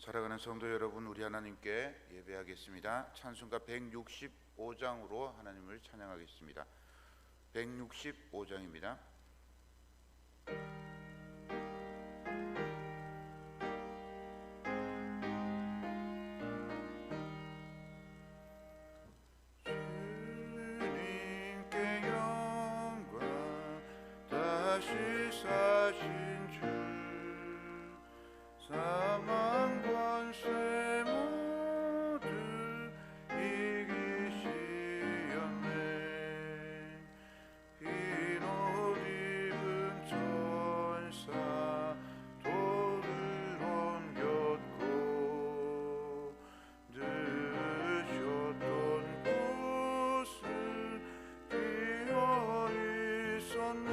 사랑하는 성도 여러분, 우리 하나님께 예배하겠습니다. 찬송가 165장으로 하나님을 찬양하겠습니다. 165장입니다. 주님께 영광, 다시 사신 주, 사망 권세 모두 이기시었네. 흰 옷 입은 천사 돌을 옮겼고 드셨던 곳은 비어 있었네.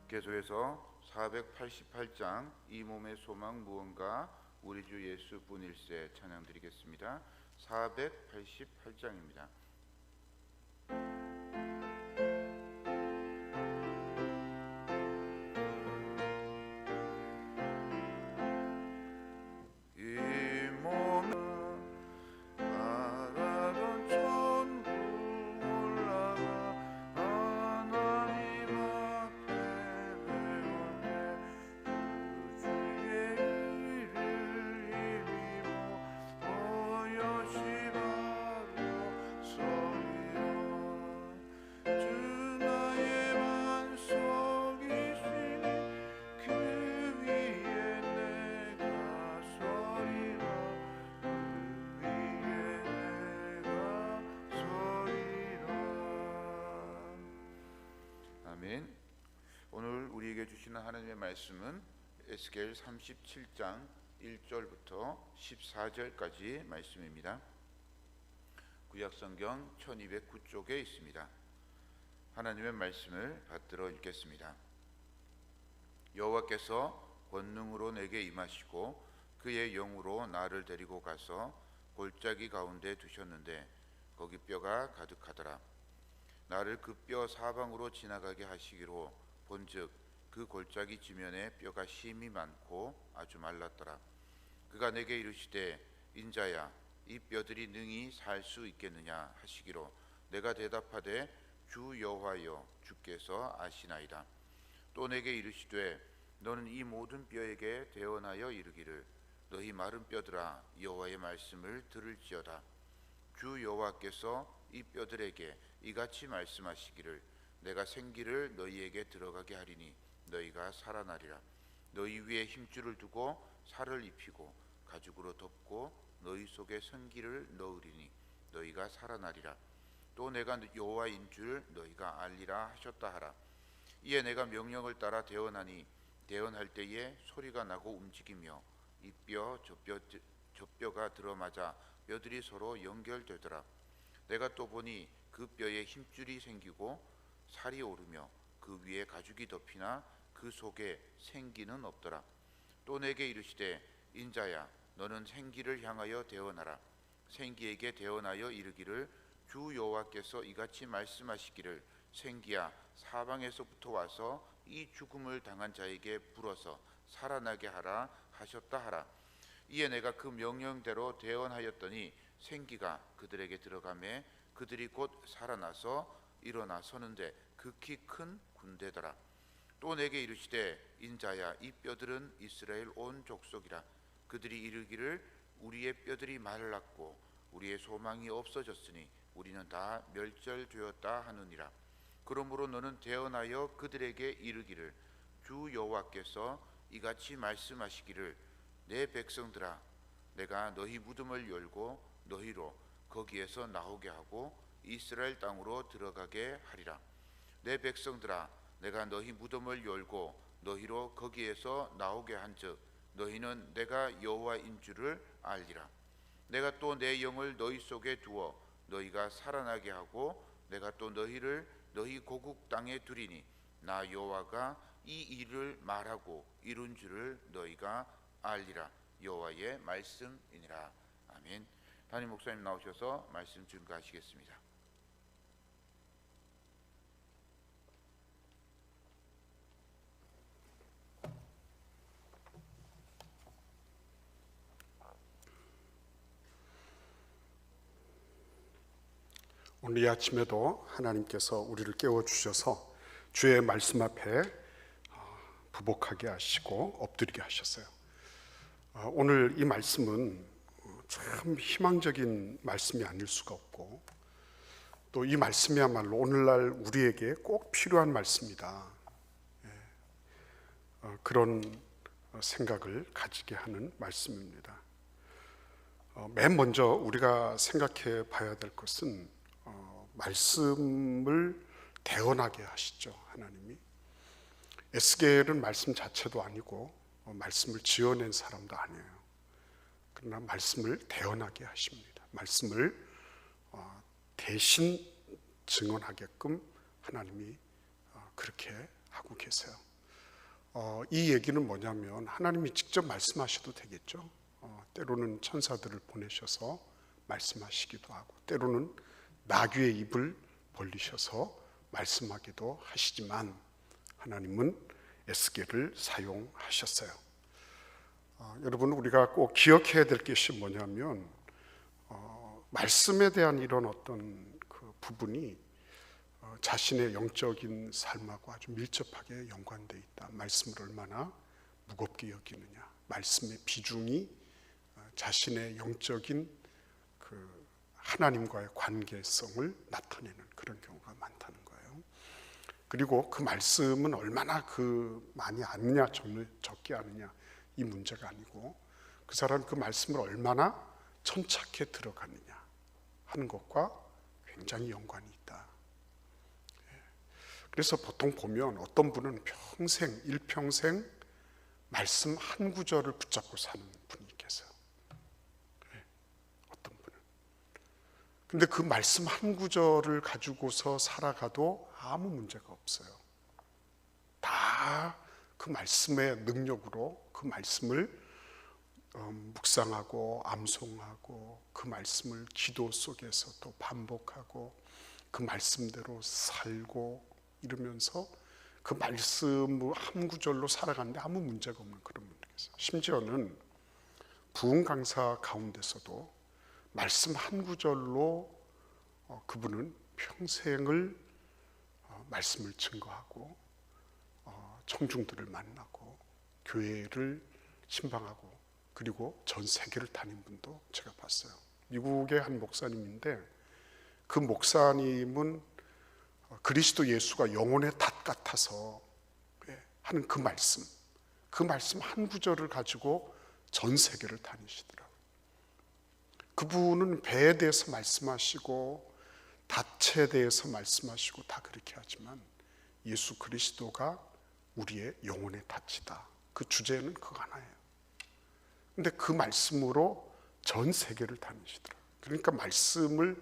계속해서 488장 이 몸의 소망 무언가 우리 주 예수뿐일세 찬양드리겠습니다. 488장입니다. 아멘. 오늘 우리에게 주시는 하나님의 말씀은 에스겔 37장 1절부터 14절까지 말씀입니다. 구약성경 1209쪽에 있습니다. 하나님의 말씀을 받들어 읽겠습니다. 여호와께서 권능으로 내게 임하시고 그의 영으로 나를 데리고 가서 골짜기 가운데 두셨는데 거기 뼈가 가득하더라. 나를 그 뼈 사방으로 지나가게 하시기로 본즉 그 골짜기 지면에 뼈가 심이 많고 아주 말랐더라. 그가 내게 이르시되 인자야 이 뼈들이 능히 살 수 있겠느냐 하시기로 내가 대답하되 주 여호와여 주께서 아시나이다. 또 내게 이르시되 너는 이 모든 뼈에게 대언하여 이르기를 너희 마른 뼈들아 여호와의 말씀을 들을지어다. 주 여호와께서 이 뼈들에게 이같이 말씀하시기를 내가 생기를 너희에게 들어가게 하리니 너희가 살아나리라. 너희 위에 힘줄을 두고 살을 입히고 가죽으로 덮고 너희 속에 생기를 넣으리니 너희가 살아나리라. 또 내가 여호와인 줄 너희가 알리라 하셨다 하라. 이에 내가 명령을 따라 대언하니 대언할 때에 소리가 나고 움직이며 이 뼈 저 뼈가 들어맞아 뼈들이 서로 연결되더라. 내가 또 보니 그 뼈에 힘줄이 생기고 살이 오르며 그 위에 가죽이 덮이나 그 속에 생기는 없더라. 또 내게 이르시되 인자야 너는 생기를 향하여 대언하라. 생기에게 대언하여 이르기를 주 여호와께서 이같이 말씀하시기를 생기야 사방에서부터 와서 이 죽음을 당한 자에게 불어서 살아나게 하라 하셨다 하라. 이에 내가 그 명령대로 대언하였더니 생기가 그들에게 들어가매 그들이 곧 살아나서 일어나 서는데 극히 큰 군대더라. 또 내게 이르시되 인자야 이 뼈들은 이스라엘 온 족속이라. 그들이 이르기를 우리의 뼈들이 말랐고 우리의 소망이 없어졌으니 우리는 다 멸절되었다 하느니라. 그러므로 너는 대언하여 그들에게 이르기를 주 여호와께서 이같이 말씀하시기를 내 백성들아 내가 너희 무덤을 열고 너희로 거기에서 나오게 하고 이스라엘 땅으로 들어가게 하리라. 내 백성들아 내가 너희 무덤을 열고 너희로 거기에서 나오게 한즉 너희는 내가 여호와인 줄을 알리라. 내가 또 내 영을 너희 속에 두어 너희가 살아나게 하고 내가 또 너희를 너희 고국 땅에 두리니 나 여호와가 이 일을 말하고 이룬 줄을 너희가 알리라. 여호와의 말씀이니라. 아멘. 담임 목사님 나오셔서 말씀 증거하시겠습니다. 오늘 이 아침에도 하나님께서 우리를 깨워주셔서 주의 말씀 앞에 부복하게 하시고 엎드리게 하셨어요. 오늘 이 말씀은 참 희망적인 말씀이 아닐 수가 없고 또 이 말씀이야말로 오늘날 우리에게 꼭 필요한 말씀이다. 그런 생각을 가지게 하는 말씀입니다. 맨 먼저 우리가 생각해 봐야 될 것은 말씀을 대언하게 하시죠. 하나님이 에스겔은 말씀 자체도 아니고 말씀을 지어낸 사람도 아니에요. 그러나 말씀을 대언하게 하십니다. 말씀을 대신 증언하게끔 하나님이 그렇게 하고 계세요. 이 얘기는 뭐냐면 하나님이 직접 말씀하셔도 되겠죠. 때로는 천사들을 보내셔서 말씀하시기도 하고 때로는 나귀의 입을 벌리셔서 말씀하기도 하시지만 하나님은 에스겔을 사용하셨어요. 여러분 우리가 꼭 기억해야 될 것이 뭐냐면 말씀에 대한 이런 어떤 그 부분이 자신의 영적인 삶하고 아주 밀접하게 연관되어 있다. 말씀을 얼마나 무겁게 여기느냐, 말씀의 비중이 자신의 영적인 그 하나님과의 관계성을 나타내는 그런 경우가 많다는 거예요. 그리고 그 말씀은 얼마나 그 많이 아느냐 적게 아느냐 이 문제가 아니고 그 사람 그 말씀을 얼마나 천착해 들어가느냐 하는 것과 굉장히 연관이 있다. 그래서 보통 보면 어떤 분은 일평생 말씀 한 구절을 붙잡고 사는 분이 계세요. 근데 그 말씀 한 구절을 가지고서 살아가도 아무 문제가 없어요. 다 그 말씀의 능력으로 그 말씀을 묵상하고 암송하고 그 말씀을 기도 속에서 또 반복하고 그 말씀대로 살고 이러면서 그 말씀 한 구절로 살아가는데 아무 문제가 없는 그런 분들이 있어요. 심지어는 부흥 강사 가운데서도 말씀 한 구절로 그분은 평생을 말씀을 증거하고 청중들을 만나고 교회를 신방하고 그리고 전 세계를 다닌 분도 제가 봤어요. 미국의 한 목사님인데 그 목사님은 그리스도 예수가 영혼의 닷 같아서 하는 그 말씀 한 구절을 가지고 전 세계를 다니시더라고요. 그분은 배에 대해서 말씀하시고 닷에 대해서 말씀하시고 다 그렇게 하지만 예수 그리스도가 우리의 영혼의 닷이다. 그 주제는 그거 하나예요. 근데 그 말씀으로 전 세계를 다니시더라고요. 그러니까 말씀을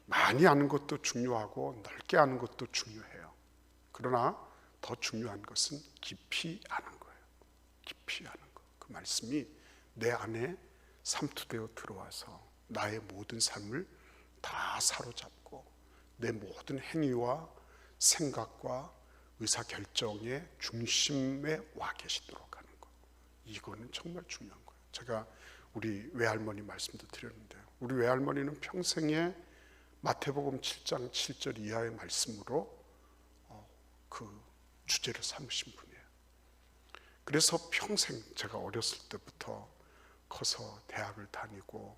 많이 아는 것도 중요하고 넓게 아는 것도 중요해요. 그러나 더 중요한 것은 깊이 아는 거예요. 깊이 아는 거. 그 말씀이 내 안에 삼투되어 들어와서 나의 모든 삶을 다 사로잡고 내 모든 행위와 생각과 의사결정의 중심에 와 계시도록 하는 거. 이거는 정말 중요한 거예요. 제가 우리 외할머니 말씀도 드렸는데요. 우리 외할머니는 평생에 마태복음 7장 7절 이하의 말씀으로 그 주제를 삼으신 분이에요. 그래서 평생 제가 어렸을 때부터 커서 대학을 다니고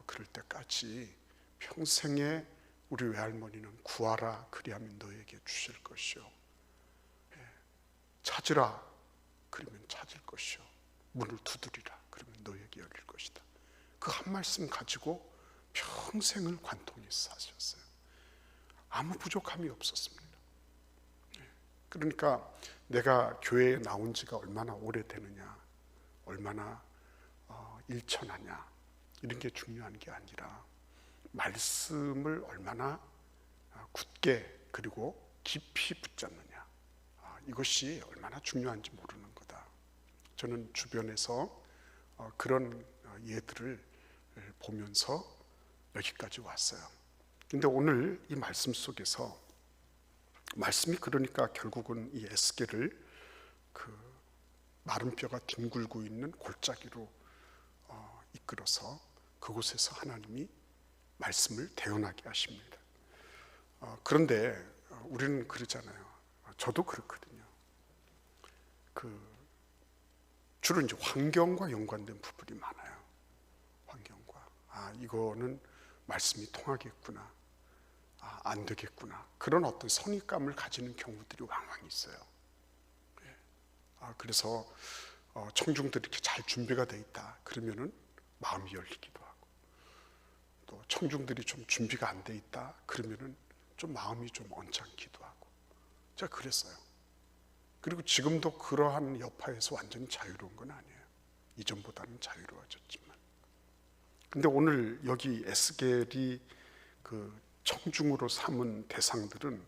그럴 때까지 평생에 우리 외할머니는 구하라 그리하면 너에게 주실 것이요, 찾으라 그러면 찾을 것이요, 문을 두드리라 그러면 너에게 열릴 것이다. 그 한 말씀 가지고 평생을 관통해서 사셨어요. 아무 부족함이 없었습니다. 그러니까 내가 교회에 나온 지가 얼마나 오래되느냐, 얼마나 일천하냐 이런 게 중요한 게 아니라 말씀을 얼마나 굳게 그리고 깊이 붙잡느냐, 이것이 얼마나 중요한지 모르는 거다. 저는 주변에서 그런 예들을 보면서 여기까지 왔어요. 근데 오늘 이 말씀 속에서 말씀이 그러니까 결국은 이 에스겔을 그 마른 뼈가 뒹굴고 있는 골짜기로 이끌어서 그곳에서 하나님이 말씀을 대언하게 하십니다. 그런데 우리는 그러잖아요. 저도 그렇거든요. 주로 이제 환경과 연관된 부분이 많아요. 환경과 이거는 말씀이 통하겠구나, 안 되겠구나, 그런 어떤 선입감을 가지는 경우들이 왕왕 있어요. 그래서 청중들이 이렇게 잘 준비가 돼 있다 그러면은 마음이 열리기도 하고, 또 청중들이 좀 준비가 안 돼 있다 그러면은 좀 마음이 좀 언짢기도 하고, 제가 그랬어요. 그리고 지금도 그러한 여파에서 완전히 자유로운 건 아니에요. 이전보다는 자유로워졌지만. 근데 오늘 여기 에스겔이 그 청중으로 삼은 대상들은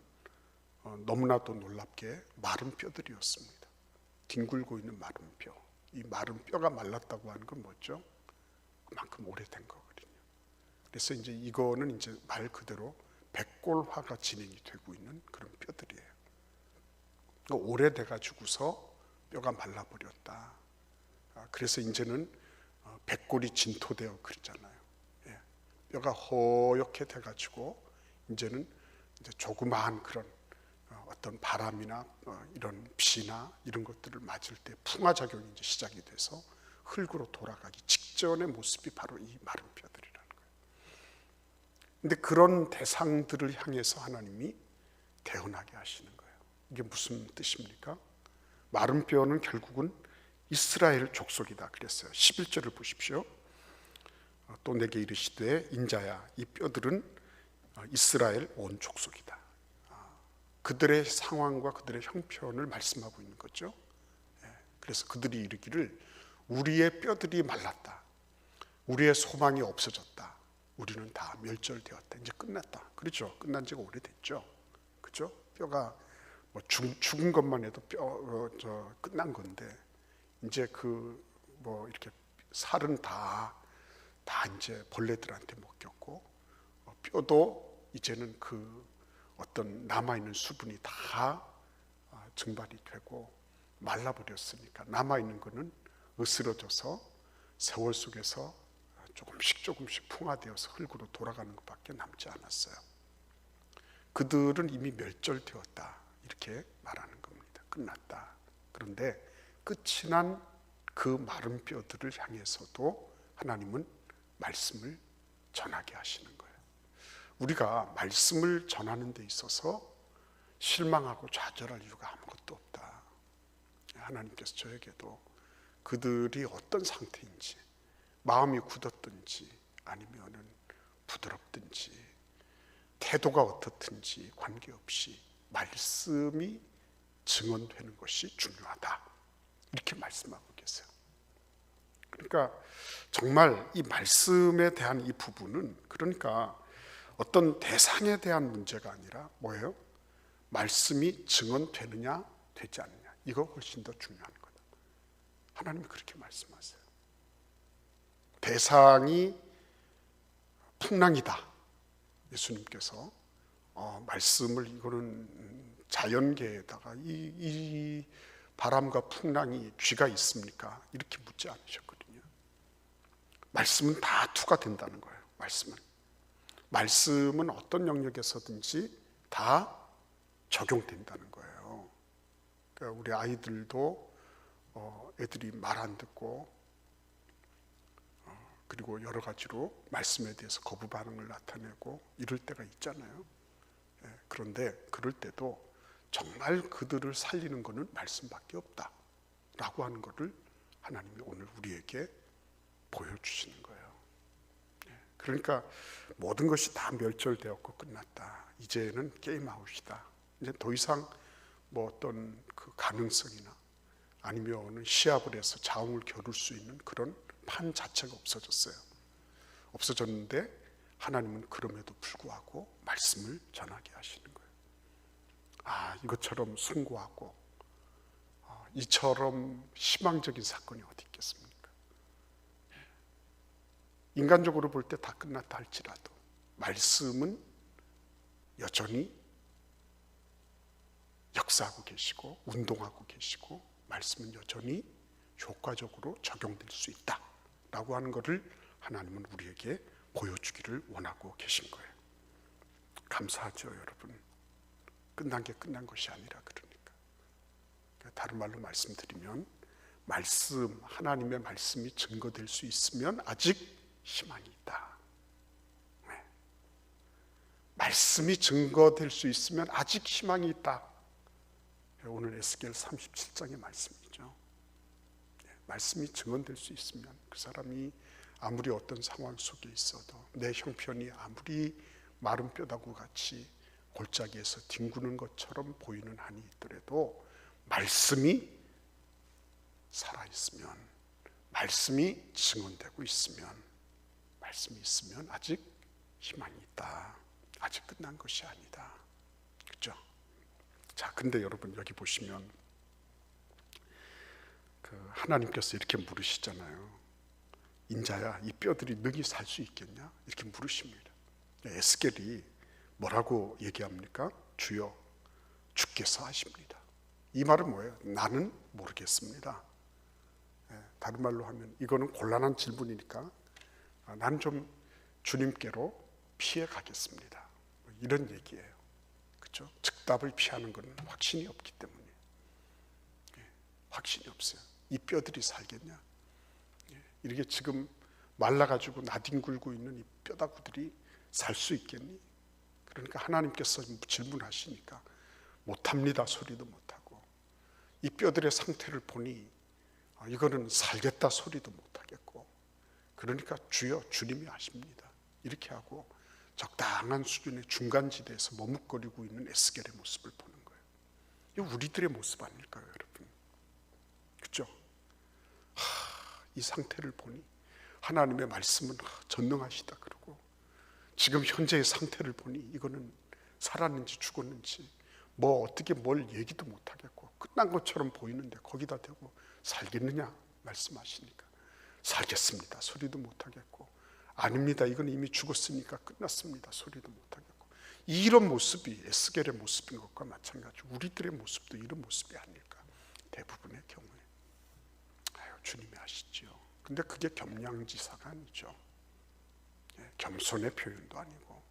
너무나도 놀랍게 마른 뼈들이었습니다. 뒹굴고 있는 마른 뼈. 이 마른 뼈가 말랐다고 하는 건 뭐죠? 그만큼 오래된 거거든요. 그래서 이제 이거는 이제 말 그대로 백골화가 진행이 되고 있는 그런 뼈들이에요. 오래돼 가지고서 뼈가 말라버렸다. 그래서 이제는 백골이 진토되어 그러잖아요. 뼈가 허옇게 돼가지고 이제는 이제 조그마한 그런 어떤 바람이나 이런 비나 이런 것들을 맞을 때 풍화작용이 이제 시작이 돼서 흙으로 돌아가기 직전의 모습이 바로 이 마른 뼈들이라는 거예요. 근데 그런 대상들을 향해서 하나님이 대언하게 하시는 거예요. 이게 무슨 뜻입니까? 마른 뼈는 결국은 이스라엘 족속이다 그랬어요. 11절을 보십시오. 또 내게 이르시되 인자야 이 뼈들은 이스라엘 온 족속이다. 그들의 상황과 그들의 형편을 말씀하고 있는 거죠. 그래서 그들이 이르기를 우리의 뼈들이 말랐다, 우리의 소망이 없어졌다, 우리는 다 멸절되었다, 이제 끝났다. 그렇죠? 끝난 지가 오래됐죠. 그렇죠? 뼈가 뭐 죽은 것만 해도 끝난 건데 이제 뭐 이렇게 살은 다 이제 벌레들한테 먹혔고, 뼈도 이제는 그 어떤 남아있는 수분이 다 증발이 되고 말라버렸으니까 남아있는 거는 으스러져서 세월 속에서 조금씩 풍화되어서 흙으로 돌아가는 것밖에 남지 않았어요. 그들은 이미 멸절되었다 이렇게 말하는 겁니다. 끝났다. 그런데 끝이 난 그 마른 뼈들을 향해서도 하나님은 말씀을 전하게 하시는 거예요. 우리가 말씀을 전하는 데 있어서 실망하고 좌절할 이유가 아무것도 없다. 하나님께서 저에게도 그들이 어떤 상태인지, 마음이 굳었든지 아니면은 부드럽든지 태도가 어떻든지 관계없이 말씀이 증언되는 것이 중요하다, 이렇게 말씀하고 계세요. 그러니까 정말 이 말씀에 대한 이 부분은, 그러니까 어떤 대상에 대한 문제가 아니라 뭐예요? 말씀이 증언되느냐 되지 않느냐, 이거 훨씬 더 중요한 거다. 하나님이 그렇게 말씀하세요. 대상이 풍랑이다. 예수님께서 말씀을, 이거는 자연계에다가 이 바람과 풍랑이 귀가 있습니까? 이렇게 묻지 않으셨거든요. 말씀은 다 투가 된다는 거예요. 말씀은 어떤 영역에서든지 다 적용된다는 거예요. 그러니까 우리 아이들도 애들이 말 안 듣고 그리고 여러 가지로 말씀에 대해서 거부 반응을 나타내고 이럴 때가 있잖아요. 그런데 그럴 때도 정말 그들을 살리는 것은 말씀밖에 없다라고 하는 것을 하나님이 오늘 우리에게 보여주시는 거예요. 그러니까 모든 것이 다 멸절되었고 끝났다. 이제는 게임 아웃이다. 이제 더 이상 뭐 어떤 그 가능성이나 아니면 시합을 해서 자웅을 겨룰 수 있는 그런 판 자체가 없어졌는데 하나님은 그럼에도 불구하고 말씀을 전하게 하시는 거예요. 이것처럼 숭고하고 이처럼 희망적인 사건이 어디 있겠습니까? 인간적으로 볼 때 다 끝났다 할지라도 말씀은 여전히 역사하고 계시고 운동하고 계시고 말씀은 여전히 효과적으로 적용될 수 있다라고 하는 것을 하나님은 우리에게 보여주기를 원하고 계신 거예요. 감사하죠, 여러분. 끝난 게 끝난 것이 아니라 그러니까. 다른 말로 말씀드리면 하나님의 말씀이 증거될 수 있으면 아직 희망이 있다. 말씀이 증거될 수 있으면 아직 희망이 있다. 오늘 에스겔 37장의 말씀이죠. 말씀이 증언될 수 있으면 그 사람이 아무리 어떤 상황 속에 있어도, 내 형편이 아무리 마른 뼈다구 같이 골짜기에서 뒹구는 것처럼 보이는 한이 있더라도 말씀이 살아있으면, 말씀이 증언되고 있으면, 말씀이 있으면 아직 희망이 있다. 아직 끝난 것이 아니다. 그렇죠? 자, 근데 여러분 여기 보시면 하나님께서 이렇게 물으시잖아요. 인자야, 이 뼈들이 능히 살 수 있겠냐? 이렇게 물으십니다. 에스겔이 뭐라고 얘기합니까? 주여, 주께서 하십니다. 이 말은 뭐예요? 나는 모르겠습니다. 다른 말로 하면 이거는 곤란한 질문이니까 나는 좀 주님께로 피해 가겠습니다. 이런 얘기예요. 그렇죠? 즉답을 피하는 것은 확신이 없기 때문에. 확신이 없어요. 이 뼈들이 살겠냐? 이렇게 지금 말라가지고 나뒹굴고 있는 이 뼈다구들이 살 수 있겠니? 그러니까 하나님께서 질문하시니까 못합니다 소리도 못하고, 이 뼈들의 상태를 보니 이거는 살겠다 소리도 못하겠고, 그러니까 주여, 주님이 하십니다. 이렇게 하고 적당한 수준의 중간지대에서 머뭇거리고 있는 에스겔의 모습을 보는 거예요. 이거 우리들의 모습 아닐까요, 여러분? 그렇죠? 이 상태를 보니 하나님의 말씀은 전능하시다 그러고, 지금 현재의 상태를 보니 이거는 살았는지 죽었는지 뭐 어떻게 뭘 얘기도 못하겠고 끝난 것처럼 보이는데 거기다 대고 살겠느냐 말씀하시니까 살겠습니다 소리도 못하겠고, 아닙니다 이건 이미 죽었으니까 끝났습니다 소리도 못하겠고, 이런 모습이 에스겔의 모습인 것과 마찬가지로 우리들의 모습도 이런 모습이 아닐까, 대부분의 경우에. 주님이 아시죠. 근데 그게 겸양지사가 아니죠. 겸손의 표현도 아니고,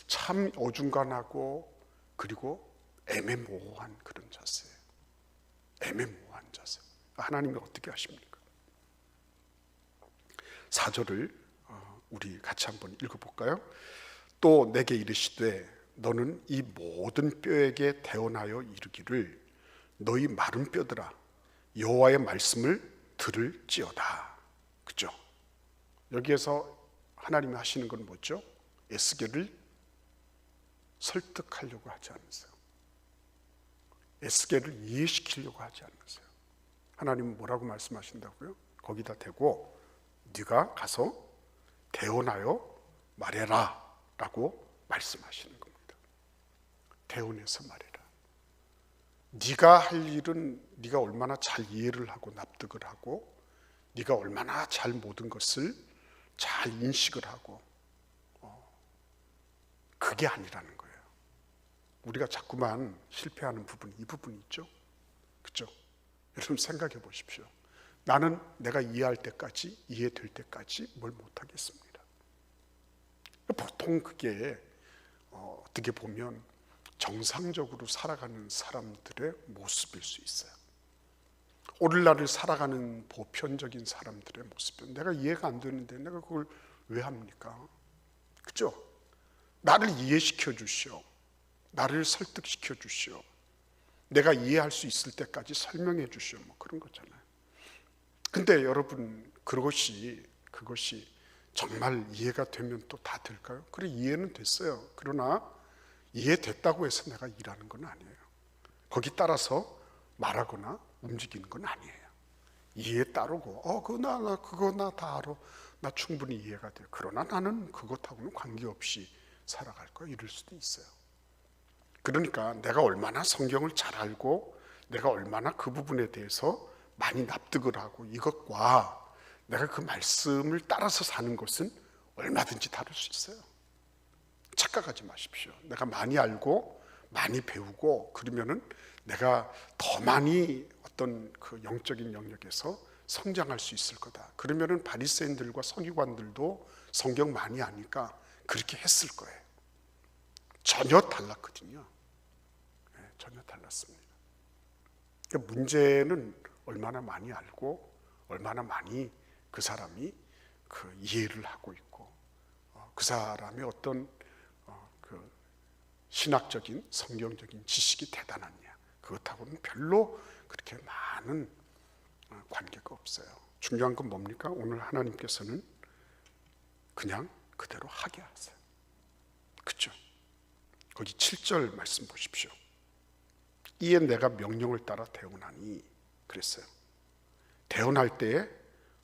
참 어중간하고 그리고 애매모호한 그런 자세예요. 애매모호한 자세. 하나님이 어떻게 하십니까? 4절을 우리 같이 한번 읽어볼까요? 또 내게 이르시되 너는 이 모든 뼈에게 대언하여 이르기를 너희 마른 뼈들아 여호와의 말씀을 들을지어다. 그죠? 여기에서 하나님이 하시는 건 뭐죠? 에스겔을 설득하려고 하지 않으세요. 에스겔을 이해시키려고 하지 않으세요. 하나님은 뭐라고 말씀하신다고요? 거기다 대고 네가 가서 대언하여 말해라 라고 말씀하시는 겁니다. 대언해서 말해라. 네가 할 일은 네가 얼마나 잘 이해를 하고 납득을 하고 네가 얼마나 잘 모든 것을 잘 인식을 하고 그게 아니라는 거예요. 우리가 자꾸만 실패하는 부분이 이 부분이 있죠. 그렇죠? 여러분 생각해 보십시오. 나는 내가 이해할 때까지 이해될 때까지 뭘 못하겠습니다. 보통 그게 어떻게 보면 정상적으로 살아가는 사람들의 모습일 수 있어요. 오늘날을 살아가는 보편적인 사람들의 모습은 내가 이해가 안 되는데 내가 그걸 왜 합니까? 그죠? 나를 이해시켜 주시오. 나를 설득시켜 주시오. 내가 이해할 수 있을 때까지 설명해 주시오. 뭐 그런 거잖아요. 근데 여러분 그것이 정말 이해가 되면 또 다 될까요? 그래 이해는 됐어요. 그러나 이해됐다고 해서 내가 일하는 건 아니에요. 거기 따라서 말하거나 움직이는 건 아니에요. 이해에 따르고 그거 나 다 알아. 나 충분히 이해가 돼요. 그러나 나는 그것하고는 관계없이 살아갈 거야. 이럴 수도 있어요. 그러니까 내가 얼마나 성경을 잘 알고 내가 얼마나 그 부분에 대해서 많이 납득을 하고 이것과 내가 그 말씀을 따라서 사는 것은 얼마든지 다를 수 있어요. 착각하지 마십시오. 내가 많이 알고 많이 배우고 그러면은 내가 더 많이 어떤 그 영적인 영역에서 성장할 수 있을 거다. 그러면은 바리새인들과 서기관들도 성경 많이 아니까 그렇게 했을 거예요. 전혀 달랐거든요. 네, 전혀 달랐습니다. 그러니까 문제는 얼마나 많이 알고 얼마나 많이 그 사람이 그 이해를 하고 있고 그 사람의 어떤 그 신학적인 성경적인 지식이 대단하냐 그것하고는 별로 그렇게 많은 관계가 없어요. 중요한 건 뭡니까? 오늘 하나님께서는 그냥 그대로 하게 하세요. 그렇죠? 거기 7절 말씀 보십시오. 이에 내가 명령을 따라 대언하니 그랬어요. 대언할 때에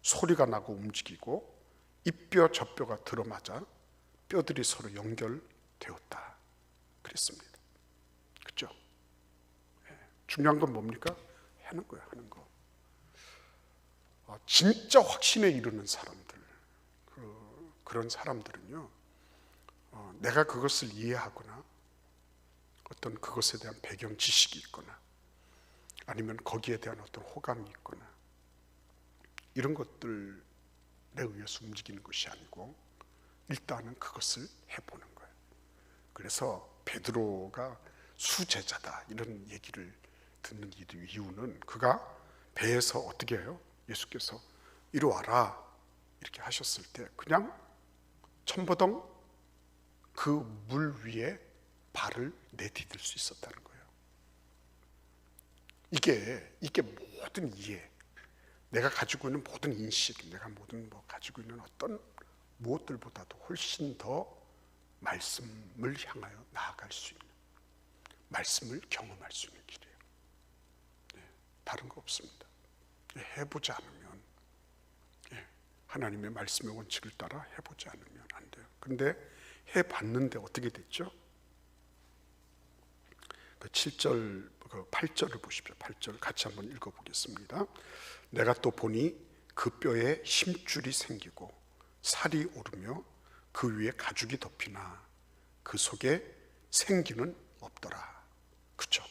소리가 나고 움직이고 이뼈 저뼈가 들어맞아 뼈들이 서로 연결되었다 그랬습니다. 그렇죠? 중요한 건 뭡니까? 하는 거예요. 하는 거. 진짜 확신에 이르는 사람들 그런 사람들은요 내가 그것을 이해하거나 어떤 그것에 대한 배경 지식이 있거나 아니면 거기에 대한 어떤 호감이 있거나 이런 것들에 의해서 움직이는 것이 아니고 일단은 그것을 해보는 거예요. 그래서 베드로가 수제자다 이런 얘기를 듣는 이유는 그가 배에서 어떻게 해요? 예수께서 이리 와라 이렇게 하셨을 때 그냥 첨버덩 그 물 위에 발을 내디딜 수 있었다는 거예요. 이게 모든 이해, 내가 가지고 있는 모든 인식, 내가 모든 가지고 있는 어떤 무엇들보다도 훨씬 더 말씀을 향하여 나아갈 수 있는 말씀을 경험할 수 있는 길이에요. 다른 거 없습니다. 해보지 않으면 하나님의 말씀의 원칙을 따라 해보지 않으면 안 돼요. 근데 해봤는데 어떻게 됐죠? 그 7절, 그 8절을 보십시오. 8절 같이 한번 읽어보겠습니다. 내가 또 보니 그 뼈에 힘줄이 생기고 살이 오르며 그 위에 가죽이 덮이나 그 속에 생기는 없더라. 그렇죠?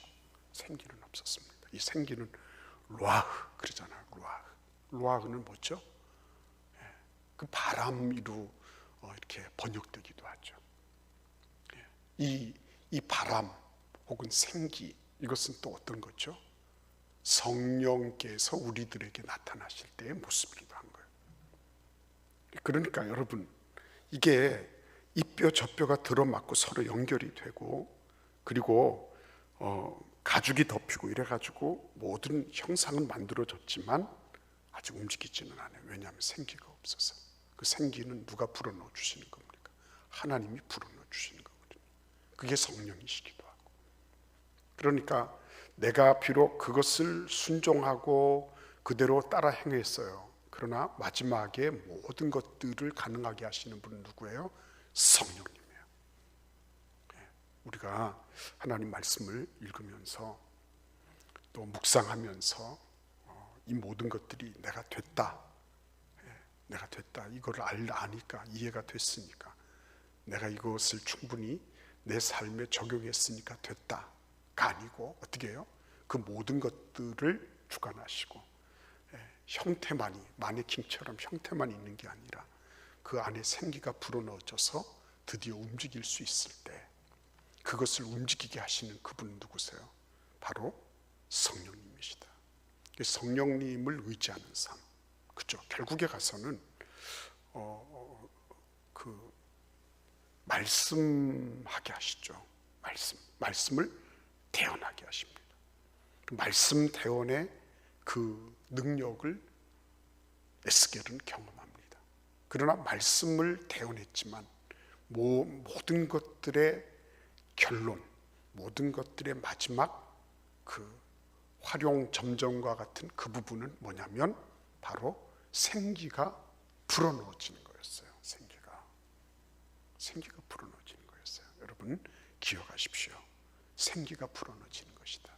생기는 없었습니다. 이 생기는 루아흐 그러잖아요. 루아흐는 뭐죠? 그 바람으로 이렇게 번역되기도 하죠. 이 바람 혹은 생기 이것은 또 어떤 거죠? 성령께서 우리들에게 나타나실 때의 모습이기도 한 거예요. 그러니까 여러분 이게 이 뼈 저 뼈가 들어맞고 서로 연결이 되고, 그리고 가죽이 덮이고 이래가지고 모든 형상은 만들어졌지만 아직 움직이지는 않아요. 왜냐하면 생기가 없어서. 그 생기는 누가 불어넣어 주시는 겁니까? 하나님이 불어넣어 주시는 거거든요. 그게 성령이시기도 하고. 그러니까 내가 비록 그것을 순종하고 그대로 따라 행했어요. 그러나 마지막에 모든 것들을 가능하게 하시는 분은 누구예요? 성령님이에요. 우리가 하나님 말씀을 읽으면서 또 묵상하면서 이 모든 것들이 내가 됐다, 내가 됐다, 이걸 아니까, 이해가 됐으니까, 내가 이것을 충분히 내 삶에 적용했으니까 됐다가 아니고, 어떻게 해요? 그 모든 것들을 주관하시고 형태만이, 마네킹처럼 형태만 있는 게 아니라 그 안에 생기가 불어넣어져서 드디어 움직일 수 있을 때 그것을 움직이게 하시는 그분은 누구세요? 바로 성령님이시다. 성령님을 의지하는 삶, 그죠? 결국에 가서는 그 말씀하게 하시죠. 말씀을 대언하게 하십니다. 그 말씀 대언의 그 능력을 에스겔은 경험합니다. 그러나 말씀을 대언했지만 모든 것들의 결론, 모든 것들의 마지막 그 활용 점정과 같은 그 부분은 뭐냐면 바로 생기가 불어넣어지는 거였어요. 생기가 불어넣어지는 거였어요. 여러분 기억하십시오. 생기가 불어넣어지는 것이다.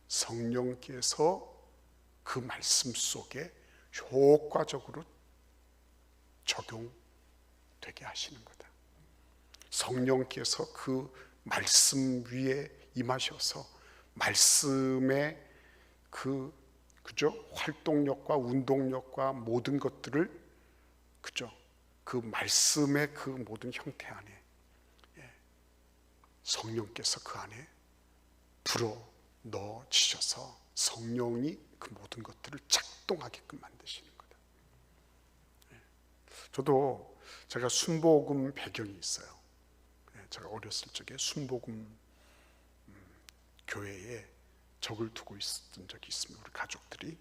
성령께서 그 말씀 속에 효과적으로 적용되게 하시는 거다. 성령께서 그 말씀 위에 임하셔서 말씀의 그죠? 활동력과 운동력과 모든 것들을, 그죠? 그 말씀의 그 모든 형태 안에 성령께서 그 안에 불어 넣어지셔서 성령이 그 모든 것들을 작동하게끔 만드시는 거다. 저도 제가 순복음 배경이 있어요. 제가 어렸을 적에 순복음 교회에 적을 두고 있었던 적이 있습니다. 우리 가족들이.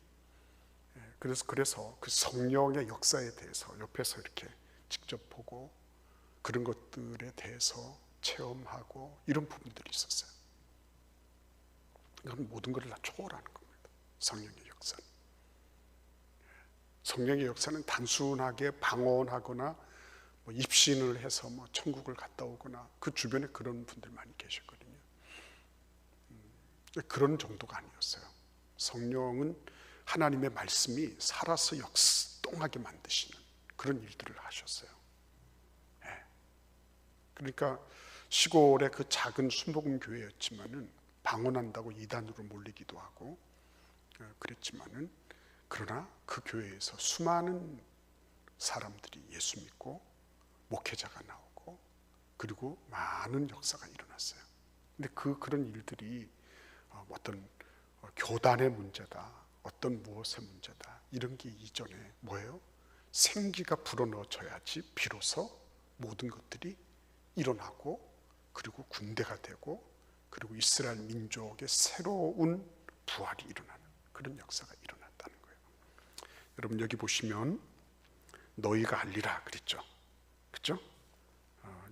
그래서 그 성령의 역사에 대해서 옆에서 이렇게 직접 보고 그런 것들에 대해서 체험하고 이런 부분들이 있었어요. 이건 모든 것을 다 초월하는 겁니다. 성령의 역사는. 성령의 역사는 단순하게 방언하거나 뭐 입신을 해서 뭐 천국을 갔다 오거나 그 주변에 그런 분들 많이 계셨거든요. 그런 정도가 아니었어요. 성령은 하나님의 말씀이 살아서 역동하게 만드시는 그런 일들을 하셨어요. 그러니까 시골의 그 작은 순복음 교회였지만은 방언한다고 이단으로 몰리기도 하고 그랬지만은, 그러나 그 교회에서 수많은 사람들이 예수 믿고 목회자가 나오고 그리고 많은 역사가 일어났어요. 근데 그런 일들이 어떤 교단의 문제다, 어떤 무엇의 문제다, 이런 게 이전에 뭐예요? 생기가 불어넣어져야지 비로소 모든 것들이 일어나고 그리고 군대가 되고 그리고 이스라엘 민족의 새로운 부활이 일어나는 그런 역사가 일어났다는 거예요. 여러분 여기 보시면 너희가 알리라 그랬죠. 그렇죠?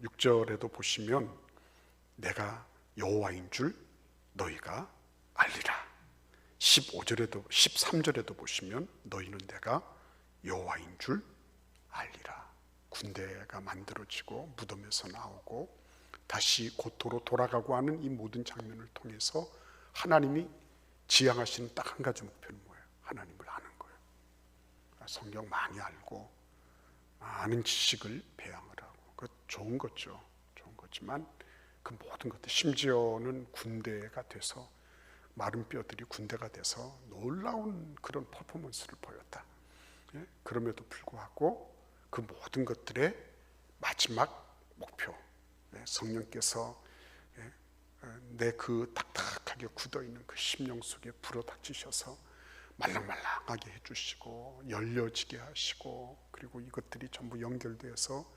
6절에도 보시면 내가 여호와인 줄 너희가 알리라. 15절에도 13절에도 보시면 너희는 내가 여호와인 줄 알리라. 군대가 만들어지고 무덤에서 나오고 다시 고토로 돌아가고 하는 이 모든 장면을 통해서 하나님이 지향하시는 딱 한 가지 목표는 뭐예요? 하나님을 아는 거예요. 성경 많이 알고 많은 지식을 배양을 하고, 그 좋은 거죠. 좋은 거지만 그 모든 것들, 심지어는 군대가 돼서 마른 뼈들이 군대가 돼서 놀라운 그런 퍼포먼스를 보였다. 그럼에도 불구하고 그 모든 것들의 마지막 목표, 성령께서 내 그 딱딱하게 굳어있는 그 심령 속에 불어닥치셔서 말랑말랑하게 해주시고 열려지게 하시고 그리고 이것들이 전부 연결되어서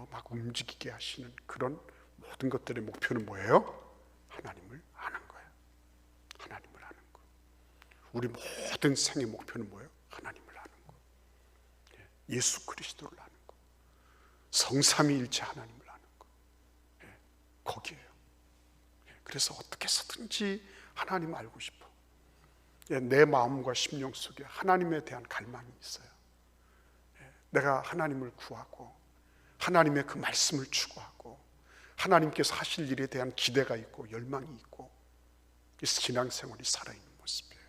막 움직이게 하시는 그런 모든 것들의 목표는 뭐예요? 하나님을 아는 거예요. 하나님을 아는 거. 우리 모든 생의 목표는 뭐예요? 하나님을 아는 거. 예수 그리스도를 아는 거. 성삼위일체 하나님을 아는 거. 거기에요. 그래서 어떻게 해서든지 하나님 알고 싶어. 내 마음과 심령 속에 하나님에 대한 갈망이 있어요. 내가 하나님을 구하고 하나님의 그 말씀을 추구하고 하나님께서 하실 일에 대한 기대가 있고 열망이 있고 신앙생활이 살아있는 모습이에요.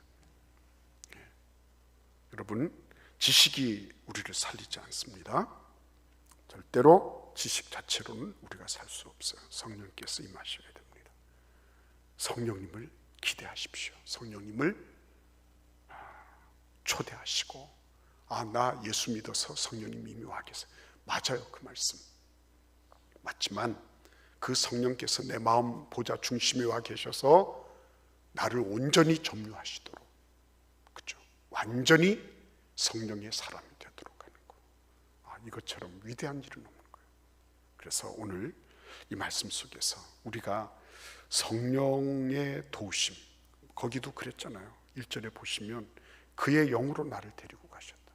여러분, 지식이 우리를 살리지 않습니다. 절대로 지식 자체로는 우리가 살 수 없어요. 성령께서 임하셔야 됩니다. 성령님을 기대하십시오. 성령님을 초대하시고 나 예수 믿어서 성령님 이미 와 계세요. 맞아요. 그 말씀 맞지만 그 성령께서 내 마음 보좌 중심에 와 계셔서 나를 온전히 점유하시도록, 그죠? 완전히 성령의 사람이 되도록 하는 거. 이것처럼 위대한 일은 없는 거예요. 그래서 오늘 이 말씀 속에서 우리가 성령의 도우심, 거기도 그랬잖아요. 1절에 보시면 그의 영으로 나를 데리고 가셨다.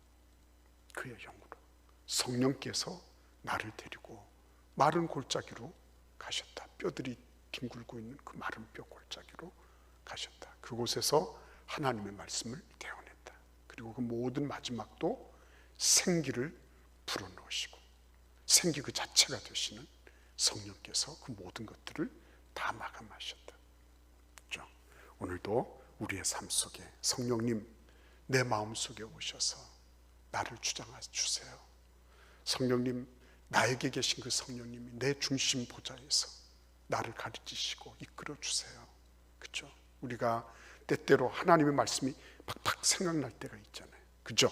그의 영으로. 성령께서 나를 데리고 마른 골짜기로 가셨다. 뼈들이 뒹굴고 있는 그 마른 뼈 골짜기로 가셨다. 그곳에서 하나님의 말씀을 대언했다. 그리고 그 모든 마지막도 생기를 불어넣으시고 생기 그 자체가 되시는 성령께서 그 모든 것들을 다 마감하셨다. 그렇죠? 오늘도 우리의 삶 속에 성령님 내 마음 속에 오셔서 나를 주장해 주세요. 성령님, 나에게 계신 그 성령님이 내 중심 보좌에서 나를 가르치시고 이끌어 주세요. 그렇죠? 우리가 때때로 하나님의 말씀이 팍팍 생각날 때가 있잖아요. 그죠?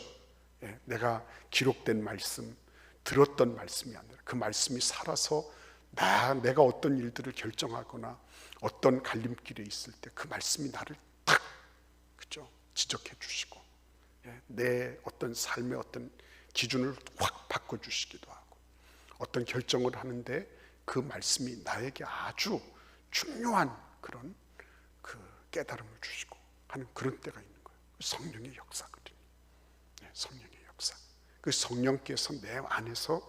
내가 기록된 말씀, 들었던 말씀이 아니라 그 말씀이 살아서 내가 어떤 일들을 결정하거나 어떤 갈림길에 있을 때 그 말씀이 나를 딱, 그죠? 지적해 주시고 내 어떤 삶의 어떤 기준을 확 바꿔주시기도 하고 어떤 결정을 하는데 그 말씀이 나에게 아주 중요한 그런 그 깨달음을 주시고 하는 그런 때가 있는 거예요. 성령의 역사거든요. 성령의 역사. 그 성령께서 내 안에서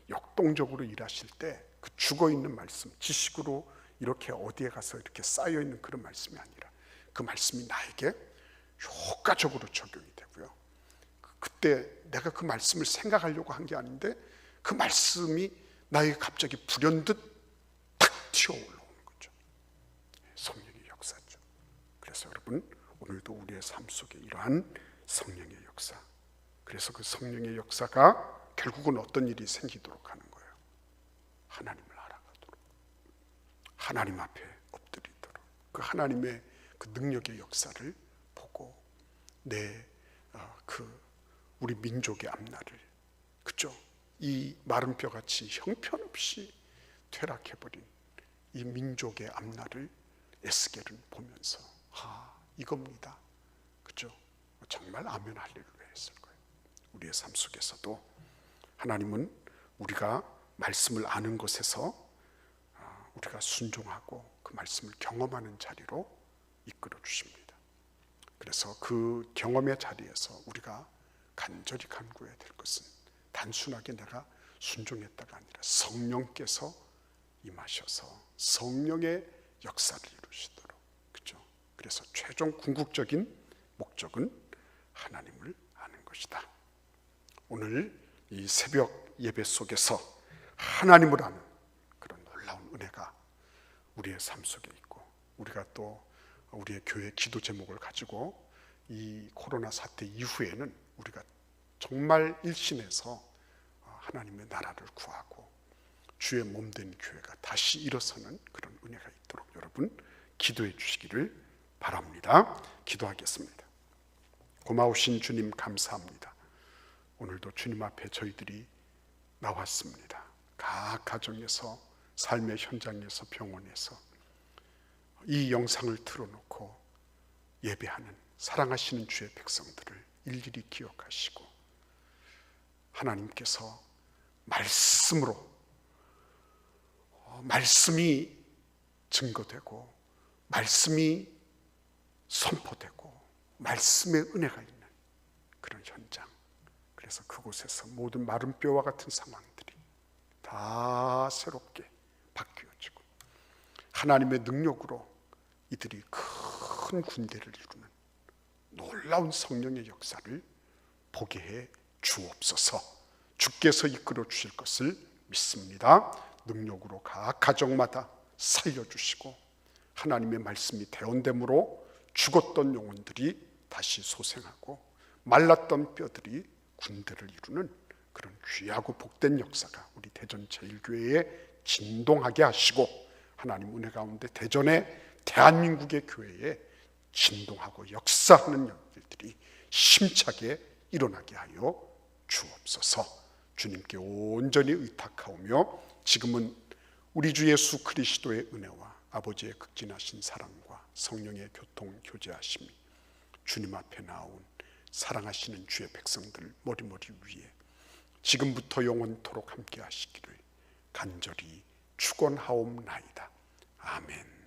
역동적으로 일하실 때 그 죽어있는 말씀, 지식으로 이렇게 어디에 가서 이렇게 쌓여있는 그런 말씀이 아니라 그 말씀이 나에게 효과적으로 적용이 되고요. 그때 내가 그 말씀을 생각하려고 한 게 아닌데 그 말씀이 나에게 갑자기 불현듯 탁 튀어 올라오는 거죠. 성령의 역사죠. 그래서 여러분, 오늘도 우리의 삶 속에 이러한 성령의 역사, 그래서 그 성령의 역사가 결국은 어떤 일이 생기도록 하는 거예요. 하나님을 알아가도록, 하나님 앞에 엎드리도록, 그 하나님의 그 능력의 역사를 보고 우리 민족의 앞날을, 그죠? 이 마른 뼈같이 형편없이 퇴락해버린 이 민족의 앞날을 에스겔은 보면서 이겁니다. 그죠? 정말 아멘 할렐루야 했을 거예요. 우리의 삶 속에서도 하나님은 우리가 말씀을 아는 것에서 우리가 순종하고 그 말씀을 경험하는 자리로 이끌어 주십니다. 그래서 그 경험의 자리에서 우리가 간절히 간구해야 될 것은 단순하게 내가 순종했다가 아니라 성령께서 임하셔서 성령의 역사를 이루시도록, 그죠? 그래서 최종 궁극적인 목적은 하나님을 아는 것이다. 오늘 이 새벽 예배 속에서 하나님을 아는 그런 놀라운 은혜가 우리의 삶 속에 있고, 우리가 또 우리의 교회 기도 제목을 가지고 이 코로나 사태 이후에는 우리가 정말 일신해서 하나님의 나라를 구하고 주의 몸된 교회가 다시 일어서는 그런 은혜가 있도록 여러분 기도해 주시기를 바랍니다. 기도하겠습니다. 고마우신 주님 감사합니다. 오늘도 주님 앞에 저희들이 나왔습니다. 각 가정에서, 삶의 현장에서, 병원에서 이 영상을 틀어놓고 예배하는 사랑하시는 주의 백성들을 일일이 기억하시고 하나님께서 말씀으로 말씀이 증거되고 말씀이 선포되고 말씀의 은혜가 있는 그런 현장, 그래서 그곳에서 모든 마른 뼈와 같은 상황들이 다 새롭게 바뀌어지고 하나님의 능력으로 이들이 큰 군대를 이루는 놀라운 성령의 역사를 보게 해 주옵소서. 주께서 이끌어 주실 것을 믿습니다. 능력으로 각 가정마다 살려주시고 하나님의 말씀이 대언됨으로 죽었던 영혼들이 다시 소생하고 말랐던 뼈들이 군대를 이루는 그런 귀하고 복된 역사가 우리 대전 제일교회에 진동하게 하시고 하나님 은혜 가운데 대전의 대한민국의 교회에 진동하고 역사하는 일들이 심차게 일어나게 하여 주옵소서. 주님께 온전히 의탁하오며 지금은 우리 주 예수 그리스도의 은혜와 아버지의 극진하신 사랑과 성령의 교통 교제하심이 주님 앞에 나온 사랑하시는 주의 백성들 머리머리 위에 지금부터 영원토록 함께 하시기를 간절히 축원하옵나이다. 아멘.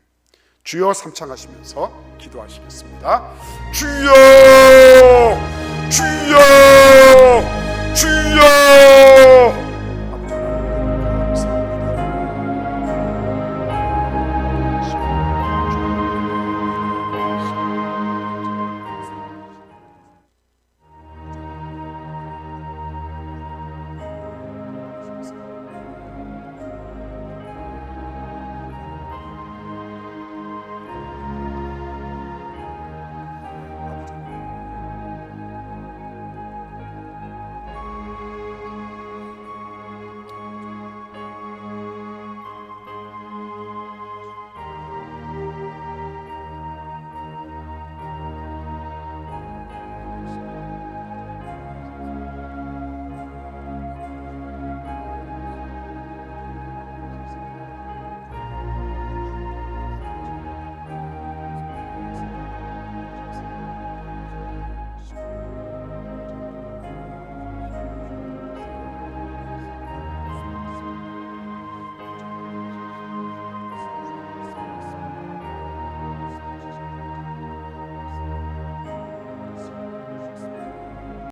주여 삼창하시면서 기도하시겠습니다. 주여, 주여.